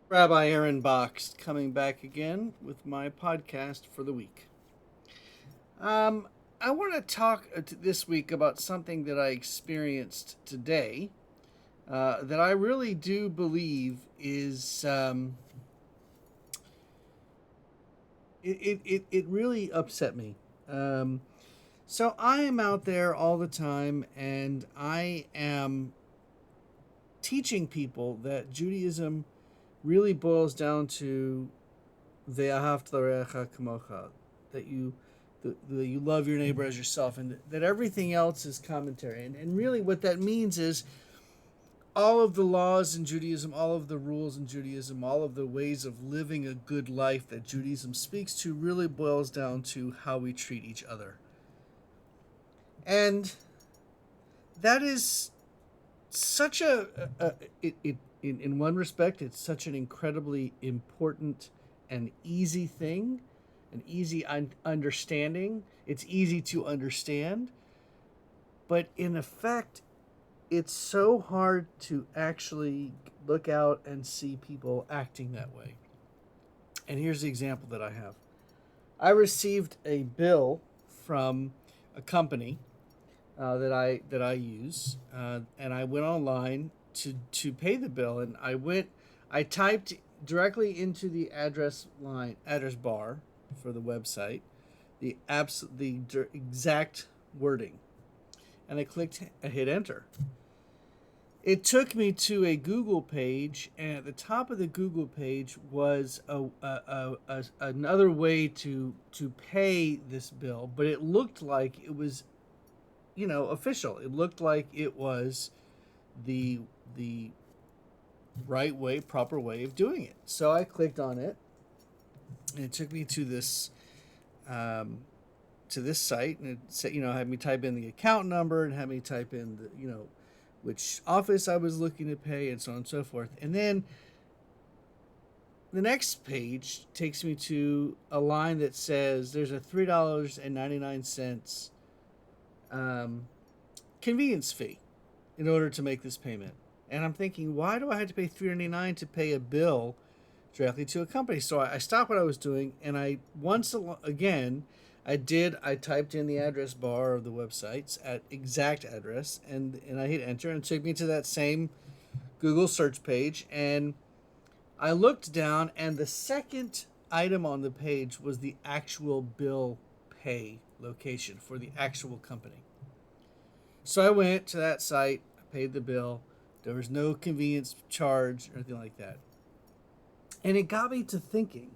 Rabbi Aaron Box coming back again with my podcast for the week. Um, I want to talk this week about something that I experienced today that I really do believe is it really upset me. Um, so I am out there all the time, and I am teaching people that Judaism really boils down to ve'ahavta l'reacha kamocha, that you love your neighbor as yourself, and that everything else is commentary. And really, what that means is all of the laws in Judaism, all of the rules in Judaism, all of the ways of living a good life that Judaism speaks to really boils down to how we treat each other. And that is such in one respect, it's such an incredibly important and easy thing, an easy understanding. It's easy to understand, but in effect, it's so hard to actually look out and see people acting that way. And here's the example that I have. I received a bill from a company that I use, and I went online to pay the bill, and I typed directly into the address bar for the website, the exact wording, and I hit enter. It took me to a Google page, and at the top of the Google page was another way to pay this bill, but it looked like it was official. It looked like it was the the right way, proper way of doing it. So I clicked on it, and it took me um, to this site, and it said, had me type in the account number and had me type in which office I was looking to pay, and so on and so forth. And then the next page takes me to a line that says there's a $3.99 um, convenience fee in order to make this payment. And I'm thinking, why do I have to pay $3.99 to pay a bill directly to a company? So I stopped what I was doing, and again, I typed in the address bar of the website's at exact address, and I hit enter, and it took me to that same Google search page. And I looked down, and the second item on the page was the actual bill pay location for the actual company. So I went to that site, I paid the bill. There was no convenience charge or anything like that. And it got me to thinking,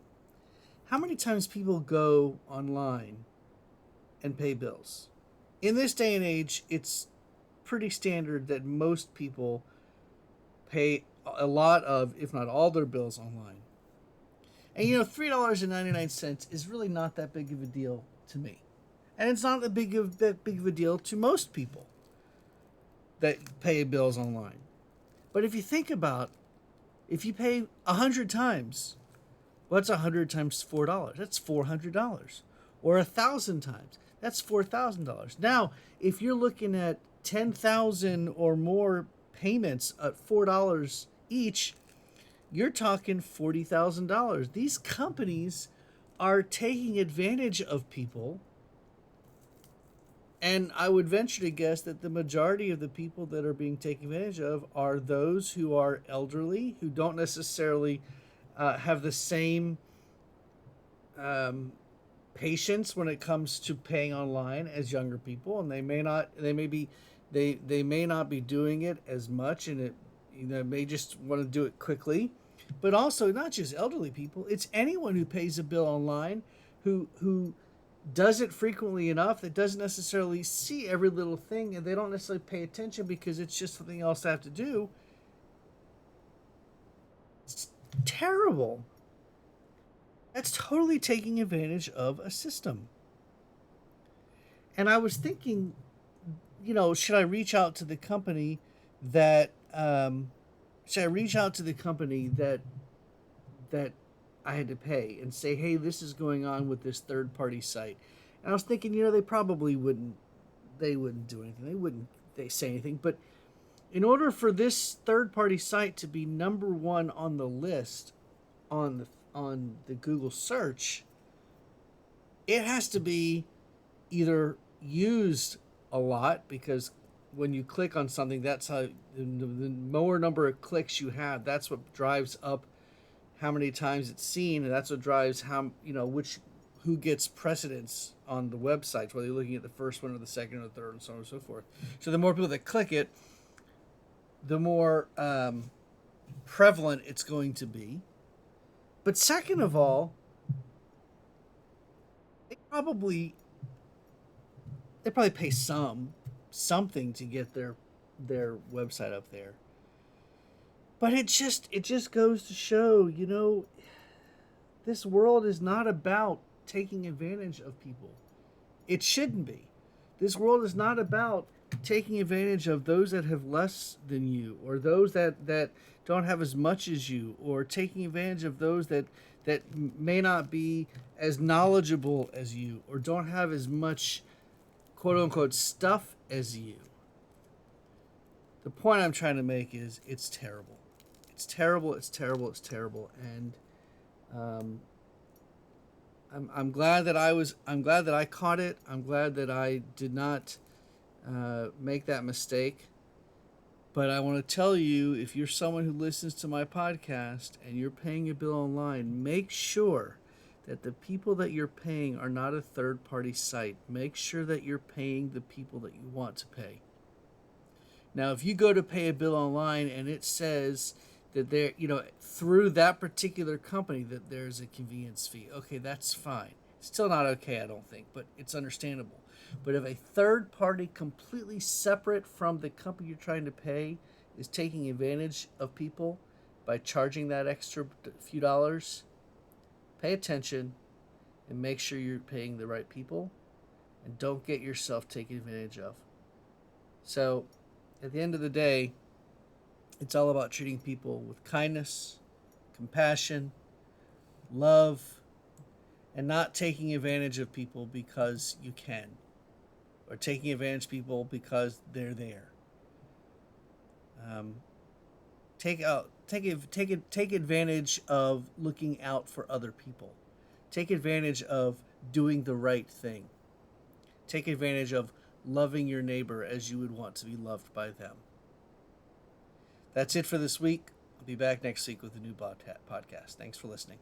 how many times people go online and pay bills? In this day and age, it's pretty standard that most people pay a lot of, if not all, their bills online. And $3.99 is really not that big of a deal to me. And it's not that big of a deal to most people that pay bills online. But if you think about, if you pay 100 times, what's 100 times $4? That's $400. Or 1,000 times, that's $4,000. Now, if you're looking at 10,000 or more payments at $4 each, you're talking $40,000. These companies are taking advantage of people, and I would venture to guess that the majority of the people that are being taken advantage of are those who are elderly, who don't necessarily have the same um, patience when it comes to paying online as younger people, and they may not be doing it as much, and it may just want to do it quickly. But also, not just elderly people; it's anyone who pays a bill online, who does it frequently enough that doesn't necessarily see every little thing, and they don't necessarily pay attention because it's just something else they have to do. It's terrible. That's totally taking advantage of a system. And I was thinking, should I reach out to the company that should I reach out to the company that I had to pay and say, hey, this is going on with this third party site? And I was thinking, they probably wouldn't do anything. They say anything. But in order for this third-party site to be number one on the list on the Google search, it has to be either used a lot, because when you click on something, that's how the more number of clicks you have, that's what drives up how many times it's seen, and that's what drives how, which, who gets precedence on the website, whether you're looking at the first one or the second or the third and so on and so forth. So the more people that click it, the more prevalent it's going to be. But second of all, they probably pay something to get their website up there. But it just goes to show, this world is not about taking advantage of people. It shouldn't be. This world is not about taking advantage of those that have less than you, or those that don't have as much as you, or taking advantage of those that may not be as knowledgeable as you, or don't have as much quote unquote stuff as you. The point I'm trying to make is it's terrible. It's terrible. It's terrible. It's terrible. And I'm glad that I caught it. I'm glad that I did not make that mistake. But I want to tell you, if you're someone who listens to my podcast and you're paying a bill online, make sure that the people that you're paying are not a third-party site. Make sure that you're paying the people that you want to pay. Now, if you go to pay a bill online and it says that there, through that particular company, that there's a convenience fee, okay, that's fine. Still not okay, I don't think, but it's understandable. But if a third party completely separate from the company you're trying to pay is taking advantage of people by charging that extra few dollars, pay attention and make sure you're paying the right people, and don't get yourself taken advantage of. So, at the end of the day, it's all about treating people with kindness, compassion, love, and not taking advantage of people because you can, or taking advantage of people because they're there. Take advantage of looking out for other people. Take advantage of doing the right thing. Take advantage of loving your neighbor as you would want to be loved by them. That's it for this week. I'll be back next week with a new podcast. Thanks for listening.